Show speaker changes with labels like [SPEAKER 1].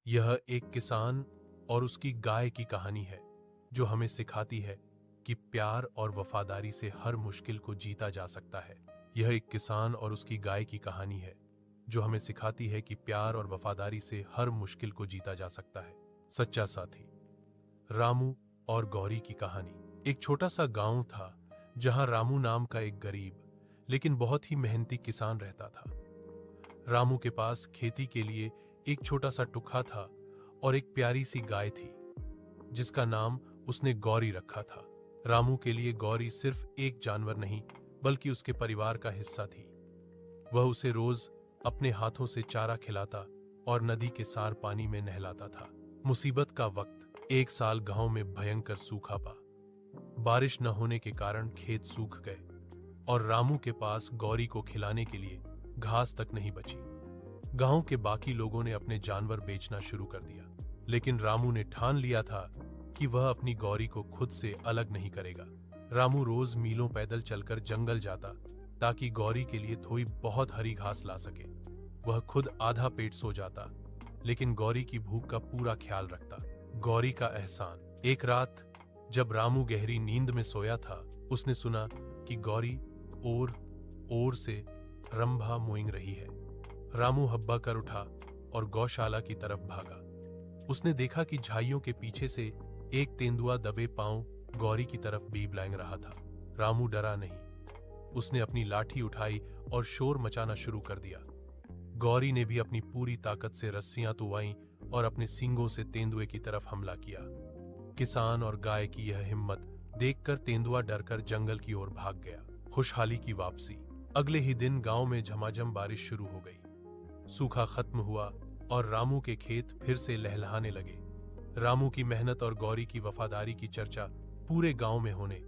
[SPEAKER 1] यह एक किसान और उसकी गाय की कहानी है जो हमें सिखाती है कि प्यार और वफादारी से हर मुश्किल को जीता जा सकता है। यह एक किसान और उसकी गाय की कहानी है जो हमें सिखाती है कि प्यार और वफादारी से हर मुश्किल को जीता जा सकता है। सच्चा साथी। रामू और गौरी की कहानी। एक छोटा सा गांव था जहां रामू नाम का एक गरीब लेकिन बहुत ही मेहनती किसान रहता था। रामू के पास खेती के लिए एक छोटा सा टुकड़ा था और एक प्यारी सी गाय थी जिसका नाम उसने गौरी रखा था। रामू के लिए गौरी सिर्फ एक जानवर नहीं बल्कि उसके परिवार का हिस्सा थी। वह उसे रोज अपने हाथों से चारा खिलाता और नदी के सार पानी में नहलाता था। मुसीबत का वक्त। एक साल गांव में भयंकर सूखा पड़ा। बारिश न होने के कारण खेत सूख गए और रामू के पास गौरी को खिलाने के लिए घास तक नहीं बची। गांव के बाकी लोगों ने अपने जानवर बेचना शुरू कर दिया, लेकिन रामू ने ठान लिया था कि वह अपनी गौरी को खुद से अलग नहीं करेगा। रामू रोज मीलों पैदल चलकर जंगल जाता ताकि गौरी के लिए थोड़ी बहुत हरी घास ला सके। वह खुद आधा पेट सो जाता लेकिन गौरी की भूख का पूरा ख्याल रखता। गौरी का एहसान। एक रात जब रामू गहरी नींद में सोया था, उसने सुना कि गौरी ओर से रंभा मोइंग रही है। रामू हब्बा कर उठा और गौशाला की तरफ भागा। उसने देखा कि झाइयों के पीछे से एक तेंदुआ दबे पांव गौरी की तरफ बीब लांग रहा था। रामू डरा नहीं। उसने अपनी लाठी उठाई और शोर मचाना शुरू कर दिया। गौरी ने भी अपनी पूरी ताकत से रस्सियां तुवाईं और अपने सींगों से तेंदुए की तरफ हमला किया। किसान और गाय की यह हिम्मत देखकर तेंदुआ डरकर जंगल की ओर भाग गया। खुशहाली की वापसी। अगले ही दिन गांव में झमाझम बारिश शुरू हो गई। सूखा खत्म हुआ और रामू के खेत फिर से लहलहाने लगे। रामू की मेहनत और गौरी की वफादारी की चर्चा पूरे गांव में होने